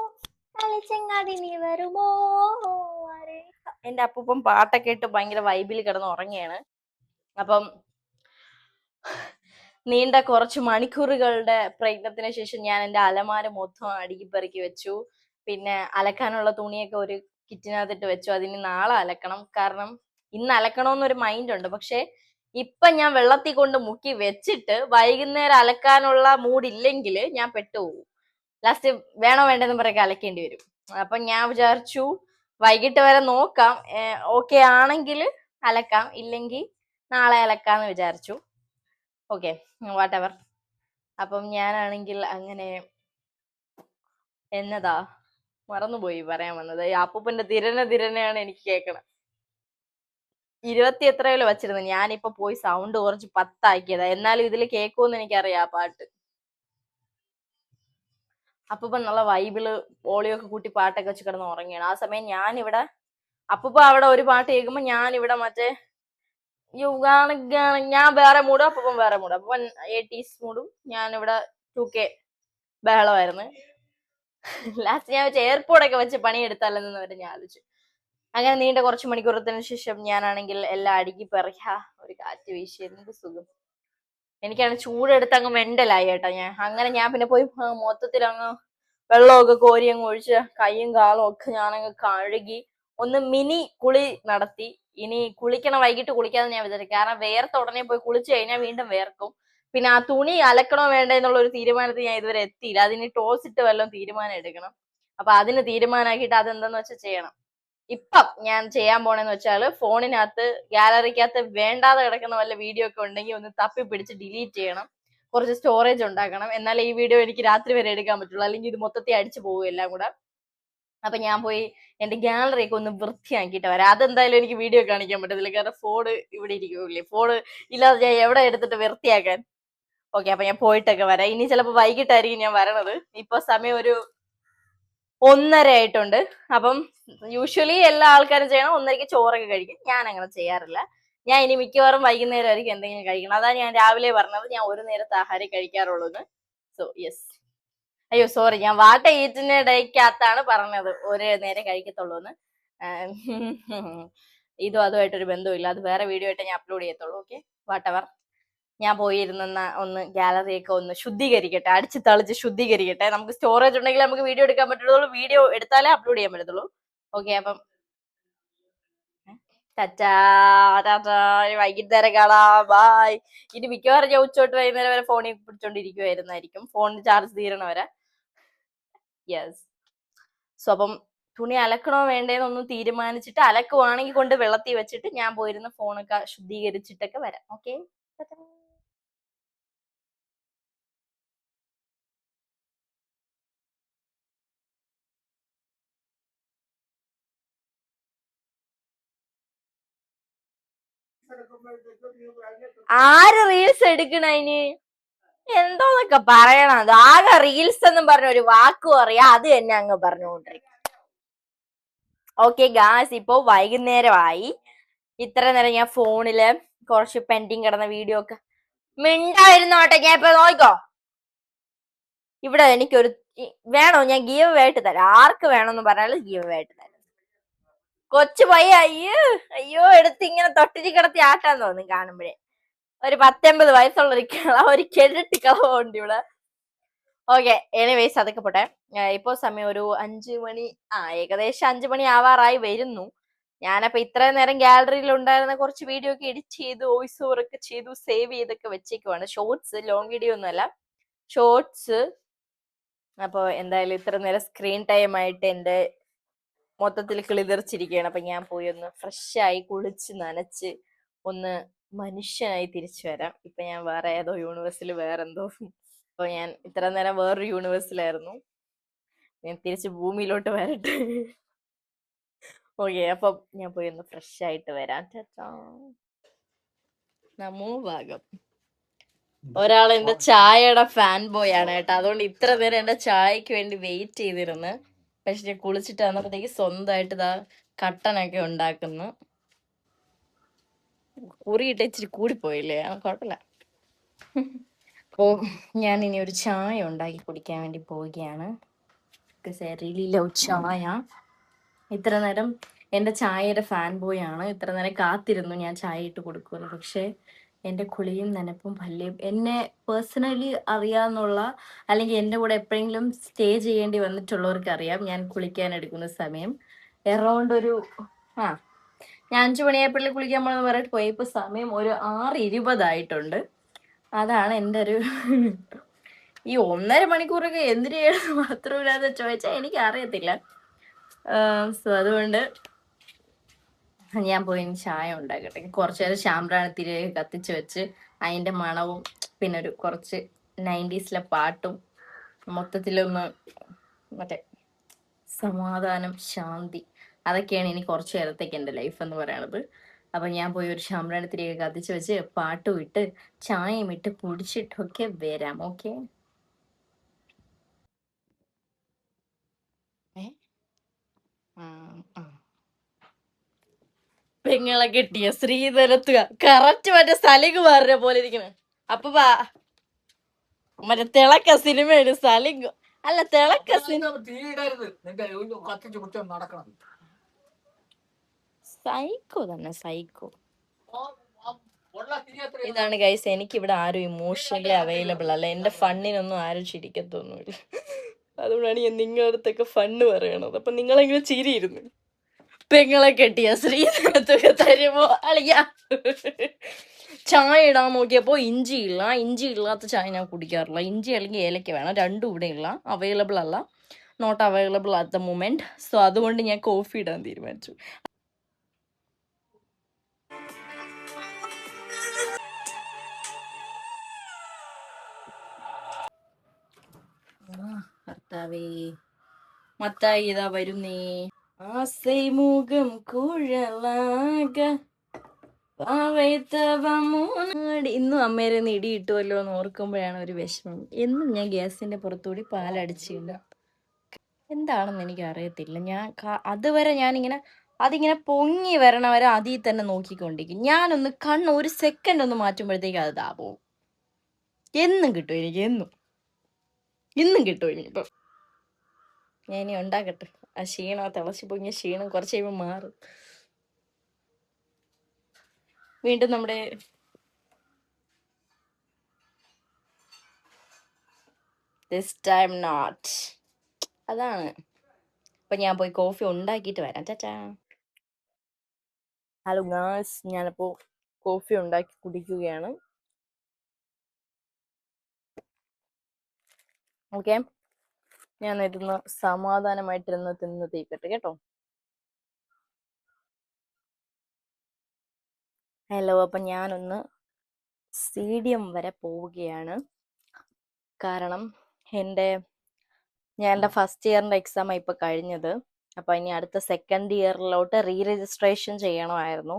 കളിച്ചെങ്ങാതി നീ വരുമോ. എന്റെ അപ്പൂപ്പൻ പാട്ടൊക്കെ ഇട്ട് ഭയങ്കര വൈബിൽ കിടന്ന് ഉറങ്ങിയാണ്. അപ്പം നീണ്ട കുറച്ച് മണിക്കൂറുകളുടെ പ്രയത്നത്തിന് ശേഷം ഞാൻ എന്റെ അലമാര മൊത്തം അടുക്കി പെറുക്കി വെച്ചു. പിന്നെ അലക്കാനുള്ള തുണിയൊക്കെ ഒരു കിറ്റിനകത്തിട്ട് വെച്ചു. അതിന് നാളെ അലക്കണം. കാരണം ഇന്ന് അലക്കണമെന്നൊരു മൈൻഡ് ഉണ്ട്. പക്ഷെ ഇപ്പൊ ഞാൻ വെള്ളത്തിൽ കൊണ്ട് മുക്കി വെച്ചിട്ട് വൈകുന്നേരം അലക്കാനുള്ള മൂഡില്ലെങ്കിൽ ഞാൻ പെട്ടുപോകും. ലാസ്റ്റ് വേണോ വേണ്ടെന്ന് പറയൊക്കെ അലക്കേണ്ടി വരും. അപ്പൊ ഞാൻ വിചാരിച്ചു വൈകിട്ട് വരെ നോക്കാം, ഓക്കെ ആണെങ്കിൽ അലക്കാം, ഇല്ലെങ്കിൽ നാളെ അലക്കാന്ന് വിചാരിച്ചു. Okay, what ever. അപ്പം ഞാനാണെങ്കിൽ അങ്ങനെ എന്നതാ മറന്നുപോയി പറയാൻ വന്നത്. അപ്പൂപ്പന്റെ തിരനെയാണ് എനിക്ക് കേൾക്കണം. 20 എത്രയിലോ വെച്ചിരുന്നു, ഞാനിപ്പോ പോയി സൗണ്ട് കുറച്ച് 10 ആക്കിയതാ. എന്നാലും ഇതിൽ കേൾക്കുമെന്ന് എനിക്കറിയാം ആ പാട്ട്. അപ്പൂപ്പൻ നല്ല വൈബിള് ഓളിയൊക്കെ കൂട്ടി പാട്ടൊക്കെ വെച്ച് കിടന്ന് ഉറങ്ങിയാണ്. ആ സമയം ഞാനിവിടെ അപ്പൂപ്പ അവിടെ ഒരു പാട്ട് കേൾക്കുമ്പോ ഞാനിവിടെ മറ്റേ ഞാൻ വേറെ മൂടും, അപ്പൂപ്പൻ വേറെ മൂടും. അപ്പൂപ്പൻ 80s മൂടും, ഞാനിവിടെ 2K ബഹളമായിരുന്നു. ലാസ്റ്റ് ഞാൻ വെച്ച് എയർപോർട്ടൊക്കെ വെച്ച് പണിയെടുത്താലെന്ന് വരെ ഞാൻ ആലോചിച്ചു. അങ്ങനെ നീണ്ട കുറച്ച് മണിക്കൂറത്തിന് ശേഷം ഞാനാണെങ്കിൽ എല്ലാം അടുക്കി പെറിയ ഒരു കാറ്റ് വീശി, എന്ത് സുഖം. എനിക്കാണ് ചൂടെടുത്ത് അങ്ങ് മെന്റലായി കേട്ടോ. ഞാൻ പിന്നെ പോയി മൊത്തത്തിൽ അങ്ങ് വെള്ളമൊക്കെ കോരി അങ്ങ് ഒഴിച്ച് കൈയും കാലും ഒക്കെ ഞാനങ്ങ് കഴുകി ഒന്ന് മിനി കുളി നടത്തി. ഇനി കുളിക്കണം, വൈകിട്ട് കുളിക്കാതെ ഞാൻ വിചാരിക്കും. കാരണം വേർത്ത ഉടനെ പോയി കുളിച്ചു കഴിഞ്ഞാൽ വീണ്ടും വേർക്കും. പിന്നെ ആ തുണി അലക്കണോ വേണ്ട എന്നുള്ള ഒരു തീരുമാനത്തിൽ ഞാൻ ഇതുവരെ എത്തിയില്ല. അതിന് ടോസ് ഇട്ട് വല്ലതും തീരുമാനം എടുക്കണം. അപ്പൊ അതിന് തീരുമാനമാക്കിയിട്ട് അതെന്താന്ന് വെച്ചാൽ ചെയ്യണം. ഇപ്പം ഞാൻ ചെയ്യാൻ പോണെന്ന് വെച്ചാൽ ഫോണിനകത്ത് ഗാലറിക്കകത്ത് വേണ്ടാതെ കിടക്കുന്ന വല്ല വീഡിയോ ഒക്കെ ഉണ്ടെങ്കിൽ ഒന്ന് തപ്പി പിടിച്ച് ഡിലീറ്റ് ചെയ്യണം. കുറച്ച് സ്റ്റോറേജ് ഉണ്ടാക്കണം. എന്നാലേ ഈ വീഡിയോ എനിക്ക് രാത്രി വരെ എടുക്കാൻ പറ്റുള്ളൂ. അല്ലെങ്കിൽ ഇത് മൊത്തത്തിൽ അടിച്ചു പോകും എല്ലാം കൂടെ. അപ്പൊ ഞാൻ പോയി എന്റെ ഗാലറി ഒക്കെ ഒന്ന് വൃത്തിയാക്കിയിട്ട് വരാം. അതെന്തായാലും എനിക്ക് വീഡിയോ കാണിക്കാൻ പറ്റത്തില്ല, കാരണം ഫോണ് ഇവിടെ ഇരിക്കൂല്ലേ. ഫോണ് ഇല്ലാതെ ഞാൻ എവിടെ എടുത്തിട്ട് വൃത്തിയാക്കാൻ. ഓക്കെ, അപ്പൊ ഞാൻ പോയിട്ടൊക്കെ വരാം. ഇനി ചിലപ്പോ വൈകിട്ടായിരിക്കും ഞാൻ വരണത്. ഇപ്പൊ സമയം ഒരു 1:30 ആയിട്ടുണ്ട്. അപ്പം യൂഷ്വലി എല്ലാ ആൾക്കാരും ചെയ്യണം 1:30 ചോറൊക്കെ കഴിക്കും. ഞാൻ അങ്ങനെ ചെയ്യാറില്ല. ഞാൻ ഇനി മിക്കവാറും വൈകുന്നേരം ആയിരിക്കും എന്തെങ്കിലും കഴിക്കണം. അതാ ഞാൻ രാവിലെ പറഞ്ഞത് ഞാൻ ഒരു നേരത്തെ ആഹാരം കഴിക്കാറുള്ളൂ എന്ന്. സോ യെസ്, അയ്യോ സോറി, ഞാൻ വാട്ട ഈറ്റിന്റെ ഇടയ്ക്കകത്താണ് പറഞ്ഞത് ഒരു നേരം കഴിക്കത്തുള്ളൂ എന്ന്. ഇതും അതുമായിട്ടൊരു ബന്ധമില്ല. അത് വേറെ വീഡിയോ ആയിട്ട് ഞാൻ അപ്ലോഡ് ചെയ്യത്തുള്ളൂ. Okay, whatever. ഞാൻ പോയിരുന്ന ഒന്ന് ഗാലറിയൊക്കെ ഒന്ന് ശുദ്ധീകരിക്കട്ടെ, അടിച്ച് തളിച്ച് ശുദ്ധീകരിക്കട്ടെ. നമുക്ക് സ്റ്റോറേജ് ഉണ്ടെങ്കിൽ നമുക്ക് വീഡിയോ എടുക്കാൻ പറ്റുള്ളൂ. വീഡിയോ എടുത്താലേ അപ്ലോഡ് ചെയ്യാൻ പറ്റത്തുള്ളൂ. ഓക്കെ, അപ്പം വൈകിട്ടേരം കാണാം, ബായ്. ഇനി മിക്കവാറും ഞാൻ ഉച്ചോട്ട് വൈകുന്നേരം വരെ ഫോണിൽ പിടിച്ചോണ്ടിരിക്കുവായിരുന്നായിരിക്കും, ഫോണിന് ചാർജ് തീരണ വരെ. യെസ്. സോ അപ്പം തുണി അലക്കണോ വേണ്ടേന്നൊന്നും തീരുമാനിച്ചിട്ട്, അലക്കുവാണെങ്കിൽ കൊണ്ട് വെള്ളത്തിൽ വെച്ചിട്ട് ഞാൻ പോയിരുന്ന ഫോണൊക്കെ ശുദ്ധീകരിച്ചിട്ടൊക്കെ വരാം. ഓക്കെ, ആര് റീൽസ് എടുക്കണ അതിന് എന്തോന്നൊക്കെ പറയണം. അത് ആകെ റീൽസ് എന്നും പറഞ്ഞ ഒരു വാക്കും അറിയാം, അത് തന്നെ അങ്ങ് പറഞ്ഞുകൊണ്ടിരിക്കും. ഓക്കെ ഗായ്സ്, ഇപ്പൊ വൈകുന്നേരമായി. ഇത്ര നേരം ഞാൻ ഫോണില് കുറച്ച് പെൻഡിങ് കിടന്ന വീഡിയോ ഒക്കെ മിണ്ടായിരുന്നോട്ടെ. ഞാൻ ഇപ്പൊ നോക്കോ, ഇവിടെ എനിക്കൊരു വേണോ, ഞാൻ ഗീവ് ആയിട്ട് തരാം. ആർക്ക് വേണമെന്ന് പറഞ്ഞാൽ ഗീവ് ആയിട്ട് തരാം. കൊച്ചു പയ്യ, അയ്യോ അയ്യോ എടുത്ത് ഇങ്ങനെ തൊട്ടിരി കിടത്തി ആട്ടാൻ തോന്നും കാണുമ്പോഴേ. ഒരു 19 വയസ്സുള്ള ഒരു കെട്ടിട്ട് കളവുണ്ട് ഇവിടെ. ഓക്കെ, എനിവേസ് അതൊക്കെ പോട്ടെ. ഇപ്പൊ സമയം ഒരു 5 മണി, ഏകദേശം 5 മണി ആവാറായി വരുന്നു. ഞാനപ്പൊ ഇത്രയും നേരം ഗാലറിയിൽ ഉണ്ടായിരുന്ന കുറച്ച് വീഡിയോ ഒക്കെ എഡിറ്റ് ചെയ്ത് വോയിസ് ഓവർ ഒക്കെ ചെയ്തു സേവ് ചെയ്തൊക്കെ വെച്ചേക്കുവാണ്. ഷോർട്സ്, ലോങ് വീഡിയോ ഒന്നും അല്ല, ഷോർട്സ്. അപ്പൊ എന്തായാലും ഇത്ര നേരം സ്ക്രീൻ ടൈം ആയിട്ട് എന്റെ മൊത്തത്തിൽ കിളിതെറിച്ചിരിക്കുകയാണ്. അപ്പൊ ഞാൻ പോയി ഒന്ന് ഫ്രഷ് ആയി കുളിച്ച് നനച്ച് ഒന്ന് മനുഷ്യനായി തിരിച്ചു വരാം. ഇപ്പൊ ഞാൻ വേറെ ഏതോ യൂണിവേഴ്സിൽ വേറെന്തോ. അപ്പൊ ഞാൻ ഇത്ര നേരം വേറൊരു യൂണിവേഴ്സിലായിരുന്നു. ഞാൻ തിരിച്ച് ഭൂമിയിലോട്ട് വരട്ടെ. ഓക്കെ, അപ്പൊ ഞാൻ പോയി ഒന്ന് ഫ്രഷ് ആയിട്ട് വരാം. നമോ ഭാഗം. ഒരാൾ എന്റെ ചായയുടെ ഫാൻ ബോയ് ആണ് കേട്ടോ. അതുകൊണ്ട് ഇത്ര നേരം എന്റെ ചായക്ക് വേണ്ടി വെയിറ്റ് ചെയ്തിരുന്നു. പക്ഷെ ഞാൻ കുളിച്ചിട്ട് വന്നപ്പോഴത്തേക്ക് സ്വന്തമായിട്ട് ഇതാ കട്ടനൊക്കെ ഉണ്ടാക്കുന്നു. കുറിയിട്ട് ഇച്ചിരി കൂടിപ്പോയില്ലേ? കുഴപ്പമില്ല. അപ്പോ ഞാൻ ഇനി ഒരു ചായ ഉണ്ടാക്കി കുടിക്കാൻ വേണ്ടി പോവുകയാണ്. റിയലി ലവ് ചായ. ഇത്ര നേരം എൻ്റെ ചായയുടെ ഫാൻ ബോയ് ആണ്. ഇത്ര നേരം കാത്തിരുന്നു ഞാൻ ചായ ഇട്ട് കൊടുക്കുമല്ലോ. പക്ഷേ എൻ്റെ കുളിയും നനപ്പും പല്ലിയും എന്നെ പേഴ്സണലി അറിയാമെന്നുള്ള, അല്ലെങ്കിൽ എൻ്റെ കൂടെ എപ്പോഴെങ്കിലും സ്റ്റേ ചെയ്യേണ്ടി വന്നിട്ടുള്ളവർക്ക് അറിയാം ഞാൻ കുളിക്കാൻ എടുക്കുന്ന സമയം എറൗണ്ട് ഒരു ഞാൻ 5 മണിയായപ്പോഴേ കുളിക്കാൻ പോകണമെന്ന് പറഞ്ഞിട്ട് പോയി. ഇപ്പോൾ സമയം ഒരു 6:20 അതാണ് എൻ്റെ ഒരു ഈ 1.5 മണിക്കൂറൊക്കെ എന്തിനു മാത്രമില്ലാതെ ചോദിച്ചാൽ എനിക്ക് അറിയത്തില്ല. സോ അതുകൊണ്ട് ഞാൻ പോയി ചായ ഉണ്ടാക്കട്ടെ. കുറച്ചു നേരം ശാമ്പ്രാണത്തിരി കത്തിച്ച് വെച്ച് അതിൻ്റെ മണവും പിന്നെ ഒരു കുറച്ച് 90s പാട്ടും മൊത്തത്തിലൊന്ന് മറ്റേ സമാധാനം, ശാന്തി, അതൊക്കെയാണ് ഇനി കുറച്ചു നേരത്തേക്ക് എൻ്റെ ലൈഫ് എന്ന് പറയണത്. അപ്പം ഞാൻ പോയി ഒരു ശാമ്പ്രാണത്തിരി കത്തിച്ച് വെച്ച് പാട്ടും ഇട്ട് ചായയും ഇട്ട് കുടിച്ചിട്ടൊക്കെ വരാം. ഓക്കെ. പെങ്ങളെ കെട്ടിയ ശ്രീധരത്തുക കറക്റ്റ് മറ്റേ സലികുമാറിനെ പോലെ ഇരിക്കണ. അപ്പൊ മറ്റേ തിളക്ക സിനിമയാണ് സലിംഗ്. അല്ല തിളക്ക സൈക്കോ തന്നെ, സൈക്കോ. ഇതാണ് ഗൈസ്, എനിക്ക് ഇവിടെ ആരും ഇമോഷണലി അവൈലബിൾ അല്ല. എന്റെ ഫണ്ണിനൊന്നും ആരും ചിരിക്കത്തൊന്നുമില്ല. അതുകൊണ്ടാണ് ഞാൻ നിങ്ങളുടെ അടുത്തൊക്കെ ഫണ്ണ് പറയണത്. അപ്പൊ നിങ്ങളെങ്കിലും ചിരിയിരുന്നു. പെങ്ങളെ കെട്ടിയ ശ്രീധരത്തൊക്കെ തരുമോ അളിയ? ചായ ഇടാൻ നോക്കിയപ്പോ ഇഞ്ചി ഇല്ലാത്ത ചായ ഞാൻ കുടിക്കാറില്ല. ഇഞ്ചി അല്ലെങ്കിൽ ഏലക്ക വേണം. രണ്ടും ഇവിടെ ഇല്ല, അവൈലബിൾ അല്ല, not available at the moment. So അതുകൊണ്ട് ഞാൻ കോഫി ഇടാൻ തീരുമാനിച്ചു. ഭർത്താവേ മത്തായി ഇതാ വരുന്നേ. ആസൈമുഖം കുഴലാക ഇന്നും അമ്മേരെ ഇടി ഇട്ടുമല്ലോ എന്ന് ഓർക്കുമ്പോഴാണ് ഒരു വിഷമം. എന്നും ഞാൻ ഗ്യാസിന്റെ പുറത്തുകൂടി പാലടിച്ചില്ല. എന്താണെന്ന് എനിക്ക് അറിയത്തില്ല. ഞാൻ അതുവരെ ഞാനിങ്ങനെ അതിങ്ങനെ പൊങ്ങി വരണ വരെ അതിൽ തന്നെ നോക്കിക്കൊണ്ടിരിക്കും. ഞാനൊന്ന് കണ്ണ് ഒരു സെക്കൻഡ് ഒന്ന് മാറ്റുമ്പോഴത്തേക്ക് അത് താപോവും. എന്നും കിട്ടും എനിക്ക്, ഇന്നും കിട്ടും എനിക്ക്. ഇപ്പം ഞാൻ ഇനി ഉണ്ടാക്കട്ടെ. ആ ക്ഷീണം, ആ തിളച്ച് പൊങ്ങിയ ക്ഷീണം കുറച്ച് കഴിയുമ്പോൾ മാറും. വീണ്ടും നമ്മുടെ ദിസ് ടൈം നോട്ട്. അതാണ്. അപ്പൊ ഞാൻ പോയി കോഫി ഉണ്ടാക്കിയിട്ട് വരാം. ചാച്ചാ. ഹലോ ഗായ്സ്, ഞാനിപ്പോ കോഫി ഉണ്ടാക്കി കുടിക്കുകയാണ്. ഓക്കെ, ഞാൻ ഇരുന്ന് സമാധാനമായിട്ടിരുന്ന് തിന്ന് തീക്കട്ടെ കേട്ടോ. ഹലോ, അപ്പൊ ഞാനൊന്ന് സ്റ്റേഡിയം വരെ പോവുകയാണ്. കാരണം ഞാൻ എൻ്റെ ഫസ്റ്റ് ഇയറിന്റെ എക്സാം ഇപ്പൊ കഴിഞ്ഞത്. അപ്പൊ ഇനി അടുത്ത സെക്കൻഡ് ഇയറിലോട്ട് രജിസ്ട്രേഷൻ ചെയ്യണമായിരുന്നു.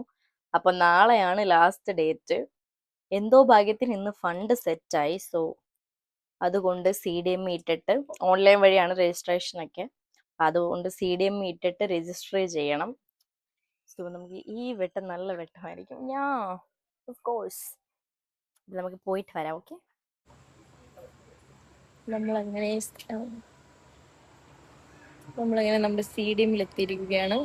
അപ്പൊ നാളെയാണ് ലാസ്റ്റ് ഡേറ്റ്. എന്തോ ഭാഗ്യത്തിന് ഇന്ന് ഫണ്ട് സെറ്റായി. സോ അതുകൊണ്ട് CDM ഇട്ടിട്ട്, ഓൺലൈൻ വഴിയാണ് രജിസ്ട്രേഷനൊക്കെ, അതുകൊണ്ട് CDM ഇട്ടിട്ട് രജിസ്റ്റർ ചെയ്യണം. സോ നമുക്ക് ഈ വെട്ടം നല്ല വെട്ടമായിരിക്കും. ഓഫ് കോഴ്സ് നമുക്ക് പോയിട്ട് വരാം. ഓക്കെ, നമ്മളങ്ങനെ നമ്മുടെ CDM എത്തിയിരിക്കുകയാണ്.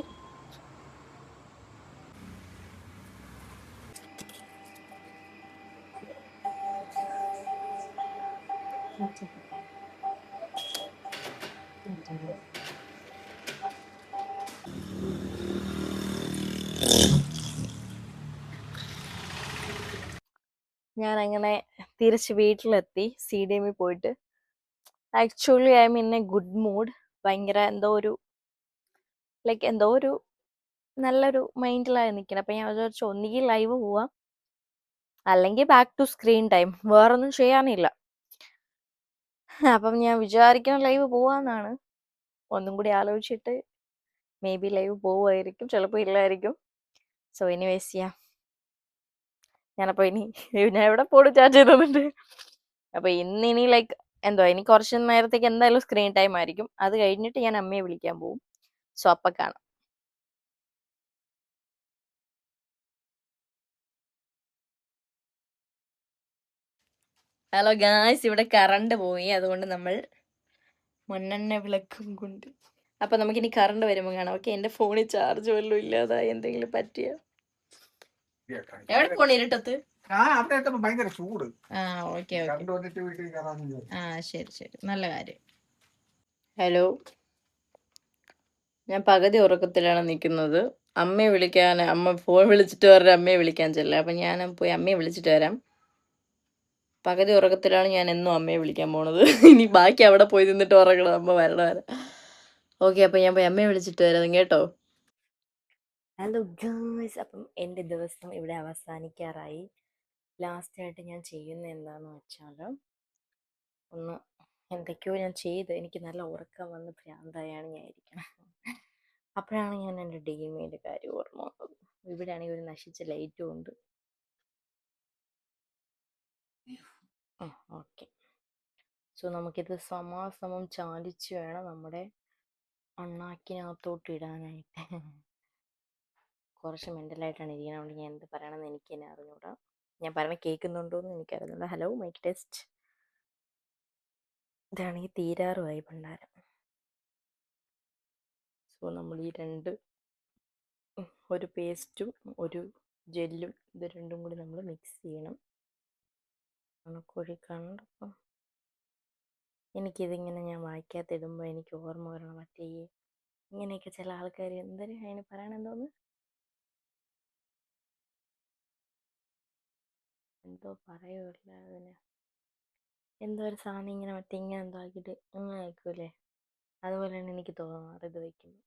ഞാൻ അങ്ങനെ തിരിച്ച് വീട്ടിലെത്തി. CDM പോയിട്ട് actually I M in A good mood. ഭയങ്കര എന്തോ ഒരു നല്ലൊരു മൈൻഡിലായി നിൽക്കണം. അപ്പൊ ഞാൻ വിചാരിച്ചു ഒന്നുകിൽ ലൈവ് പോവാം, അല്ലെങ്കിൽ ബാക്ക് ടു സ്ക്രീൻ ടൈം. വേറൊന്നും ചെയ്യാനില്ല. അപ്പം ഞാൻ വിചാരിക്കണം ലൈവ് പോവാന്നാണ്. ഒന്നും കൂടി ആലോചിച്ചിട്ട് മേ ബി ലൈവ് പോവുമായിരിക്കും, ചിലപ്പോൾ ഇല്ലായിരിക്കും. സോ എനിവേസ്, ഞാനപ്പോൾ ഞാൻ എവിടെ പോടും ചാറ്റ് ചെയ്തോന്നുണ്ട്. അപ്പോൾ ഇനി ലൈക്ക് എന്തോ ഇനി കുറച്ച് നേരത്തേക്ക് എന്തായാലും സ്ക്രീൻ ടൈം ആയിരിക്കും. അത് കഴിഞ്ഞിട്ട് ഞാൻ അമ്മയെ വിളിക്കാൻ പോകും. സോ അപ്പം കാണാം. ഹലോ ഗായ്സ്, ഇവിടെ കറണ്ട് പോയി. അതുകൊണ്ട് നമ്മൾ മണ്ണെണ്ണ വിളക്കും കൊണ്ട് അപ്പൊ നമുക്കിനി കറണ്ട് വരുമ്പോൾ കാണാം. ഓക്കെ, എന്റെ ഫോണിൽ ചാർജ് വല്ലതും ഇല്ലാതായി എന്തെങ്കിലും പറ്റിയ എവിടെ പോണ ഇരുട്ടത്ത്? ഭയങ്കര ചൂട്. ആ ഓക്കെ ആ ശരി ശരി, നല്ല കാര്യം. ഹലോ, ഞാൻ പകുതി ഉറക്കത്തിലാണ് നിൽക്കുന്നത്. അമ്മയെ വിളിക്കാൻ, അമ്മ ഫോൺ വിളിച്ചിട്ട് പറഞ്ഞ അമ്മയെ വിളിക്കാൻ ചെല്ലാം. അപ്പം ഞാൻ പോയി അമ്മയെ വിളിച്ചിട്ട് വരാം. പകുതി ഉറക്കത്തിലാണ് ഞാൻ എന്നും അമ്മയെ വിളിക്കാൻ പോണത്. ഇനി ബാക്കി അവിടെ പോയി നിന്നിട്ട് ഉറങ്ങണം അമ്മ വരണ വരെ. ഓക്കെ, അപ്പം ഞാൻ പോയി അമ്മയെ വിളിച്ചിട്ട് വരാം കേട്ടോ. ഹലോ ഗായ്സ്, അപ്പം എൻ്റെ ദിവസം ഇവിടെ അവസാനിക്കാറായി. ലാസ്റ്റായിട്ട് ഞാൻ ചെയ്യുന്ന എന്താണെന്ന് വെച്ചാൽ ഒന്ന് എന്തൊക്കെയോ ഞാൻ ചെയ്ത് എനിക്ക് നല്ല ഉറക്കം വന്ന് ഭ്രാന്തായാണ് ഞാൻ ഇരിക്കണം. അപ്പോഴാണ് ഞാൻ എൻ്റെ ഡെയിമേൻ്റെ കാര്യം ഓർമ്മ വന്നത്. ഇവിടെയാണെങ്കിൽ ഒരു നശിച്ച ലൈറ്റും ഉണ്ട്. ഓക്കെ, സോ നമുക്കിത് സമാസമം ചാലിച്ച് വേണം നമ്മുടെ അണ്ണാക്കിനകത്തോട്ട് ഇടാനായിട്ട്. കുറച്ച് മെൻ്റലായിട്ടാണ് ഇരിക്കുന്നത്. അതുകൊണ്ട് ഞാൻ എന്ത് പറയണമെന്ന് എനിക്ക് തന്നെ അറിഞ്ഞൂടാ. ഞാൻ പറഞ്ഞ കേൾക്കുന്നുണ്ടോ എന്ന് എനിക്കറിയുന്നില്ല. Hello mic test. ഇതാണെങ്കിൽ തീരാറുമായി ഭണ്ഡാരം. സോ നമ്മൾ ഈ ഒരു പേസ്റ്റും ഒരു ജെല്ലും ഇത് രണ്ടും കൂടി നമ്മൾ മിക്സ് ചെയ്യണം. കോഴി കണ്ടപ്പം എനിക്കിതിങ്ങനെ ഞാൻ വായിക്കാത്തിടുമ്പോൾ എനിക്ക് ഓർമ്മ വരണം മറ്റേ ഇങ്ങനെയൊക്കെ ചില ആൾക്കാർ എന്തിനു അതിന് പറയണെന്തോന്ന് എന്തോ പറയുമല്ല അതിന്, എന്തോ ഒരു സാധനം ഇങ്ങനെ മറ്റേ ഇങ്ങനെ എന്തോ ആക്കിയിട്ട് ഇങ്ങനെ ആക്കൂലേ, അതുപോലെയാണ് എനിക്ക് തോന്നാറ് ഇത് വയ്ക്കുമ്പോൾ.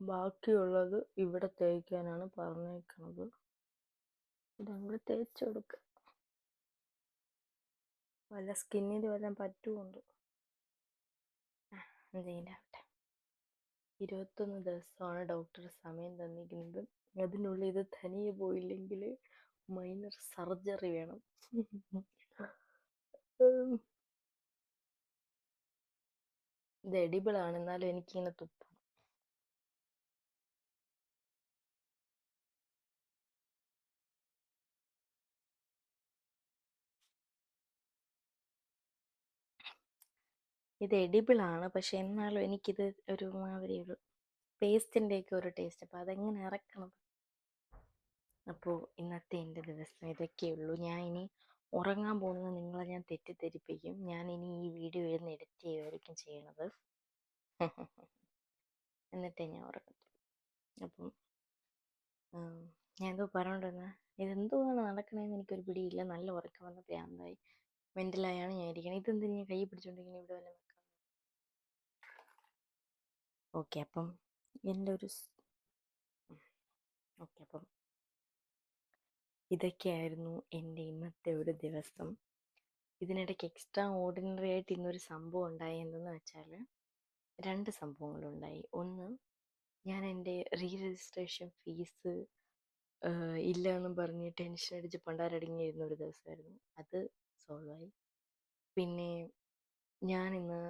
ബാക്കിയുള്ളത് ഇവിടെ തേക്കാനാണ് പറഞ്ഞേക്കണത്. ഇതങ്ങോട്ട് തേച്ച് കൊടുക്കുക. വല്ല സ്കിന്നിൽ വല്ലതും പറ്റുമുണ്ട്. എന്തെങ്കിലാവട്ടെ. 21 ദിവസമാണ് ഡോക്ടർ സമയം തന്നിരിക്കുന്നത്. അതിനുള്ളിൽ ഇത് തനിയെ പോയില്ലെങ്കിൽ മൈനർ സർജറി വേണം. ഇത് എഡിബിളാണ്, എന്നാലും എനിക്കിങ്ങനെ തുപ്പണം. ഇത് എഡിബിളാണ്, പക്ഷെ എന്നാലും എനിക്കിത് ഒരു മാതിരി ഒരു പേസ്റ്റിൻ്റെയൊക്കെ ഒരു ടേസ്റ്റ്. അപ്പോൾ അതെങ്ങനെ ഇറക്കണം? അപ്പോൾ ഇന്നത്തെ എൻ്റെ ദിവസം ഇതൊക്കെയുള്ളൂ. ഞാൻ ഇനി ഉറങ്ങാൻ പോകുന്നത് നിങ്ങളെ ഞാൻ തെറ്റിദ്ധരിപ്പിക്കും. ഞാൻ ഇനി ഈ വീഡിയോ ഇരുന്ന് എഡിറ്റ് ചെയ്യുമായിരിക്കും ചെയ്യണത്. എന്നിട്ടേ ഞാൻ ഉറങ്ങത്തുള്ളൂ. അപ്പം ഞാൻ എന്തോ പറഞ്ഞോണ്ടിരുന്ന, ഇതെന്തോന്നാണ് നടക്കണതെന്ന് എനിക്കൊരു പിടിയില്ല. നല്ല ഉറക്കം വന്ന ഭ്രാന്തായി മെൻ്റലായാണ് ഞാൻ ഇരിക്കുന്നത്. ഇതെന്തിനു ഞാൻ കൈ പിടിച്ചോണ്ടിരിക്കുന്നത് ഇവിടെ വല്ല വെക്കാം. ഓക്കെ, അപ്പം എൻ്റെ ഒരു ഓക്കെ, അപ്പം ഇതൊക്കെയായിരുന്നു എൻ്റെ ഇന്നത്തെ ഒരു ദിവസം. ഇതിനിടയ്ക്ക് എക്സ്ട്രാ ഓർഡിനറി ആയിട്ട് ഇന്നൊരു സംഭവം ഉണ്ടായി. എന്തെന്ന് വെച്ചാൽ 2 സംഭവങ്ങളുണ്ടായി. ഒന്ന്, ഞാൻ എൻ്റെ രജിസ്ട്രേഷൻ ഫീസ് ഇല്ല എന്നും പറഞ്ഞ് ടെൻഷൻ അടിച്ച് പണ്ടാരടങ്ങിയിരുന്ന ഒരു ദിവസമായിരുന്നു. അത് സോൾവായി. പിന്നെ ഞാനിന്ന്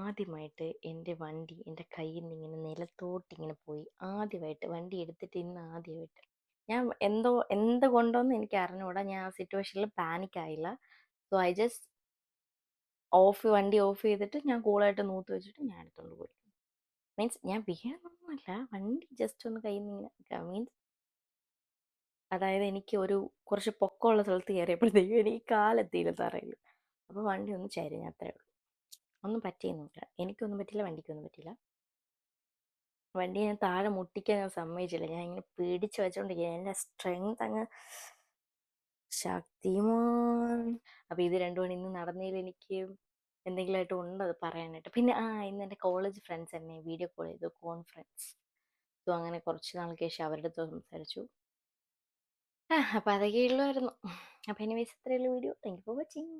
ആദ്യമായിട്ട് എൻ്റെ വണ്ടി എൻ്റെ കയ്യിൽ നിന്ന് ഇങ്ങനെ നിലത്തോട്ടിങ്ങനെ പോയി. ആദ്യമായിട്ട് വണ്ടി എടുത്തിട്ട് ഇന്ന് ആദ്യമായിട്ട് ഞാൻ എന്തുകൊണ്ടോന്ന് എനിക്ക് അറിഞ്ഞുകൂടാ. ഞാൻ ആ സിറ്റുവേഷനിൽ പാനിക്കായില്ല. സോ ഐ ജസ്റ്റ് വണ്ടി ഓഫ് ചെയ്തിട്ട് ഞാൻ കൂളായിട്ട് നൂത്ത് വെച്ചിട്ട് ഞാൻ എടുത്തോണ്ട് പോയി. മീൻസ് ഞാൻ വീഴണമെന്നല്ല, വണ്ടി ജസ്റ്റ് ഒന്ന് കയ്യിൽ നിന്ന് ഇങ്ങനെ മീൻസ് അതായത് എനിക്ക് കുറച്ച് പൊക്കമുള്ള സ്ഥലത്ത് കയറിയപ്പോഴത്തേക്കും എനിക്ക് കാലെത്തിയില്ല തറയിൽ. അപ്പോൾ വണ്ടി ഒന്ന് ചരിഞ്ഞ്, അത്രേ ഉള്ളൂ. ഒന്നും പറ്റിയൊന്നുമില്ല. എനിക്കൊന്നും പറ്റില്ല, വണ്ടിക്കൊന്നും പറ്റില്ല. വണ്ടി ഞാൻ താഴെ മുട്ടിക്കാൻ ഞാൻ സമ്മതിച്ചില്ല. ഞാൻ ഇങ്ങനെ പിടിച്ച് വെച്ചോണ്ടിരിക്കുക. എൻ്റെ സ്ട്രെങ്ത് അങ്ങ് ശക്തിമാൻ. അപ്പോൾ ഇത് രണ്ടുമാണ് ഇന്ന് നടന്നതിൽ എനിക്ക് എന്തെങ്കിലുമായിട്ട് ഉണ്ട് അത് പറയാനായിട്ട്. പിന്നെ ഇന്ന് എൻ്റെ കോളേജ് ഫ്രണ്ട്സ് എന്നെ വീഡിയോ കോൾ ചെയ്തു, കോൺഫറൻസ്. സോ അങ്ങനെ കുറച്ച് നാൾക്ക് ശേഷം അവരുടെ അടുത്ത് സംസാരിച്ചു. അപ്പോൾ അതൊക്കെ ഉള്ളായിരുന്നു. അപ്പോൾ എനിവേസ് ഇത്രയുള്ള video. Thank you for watching.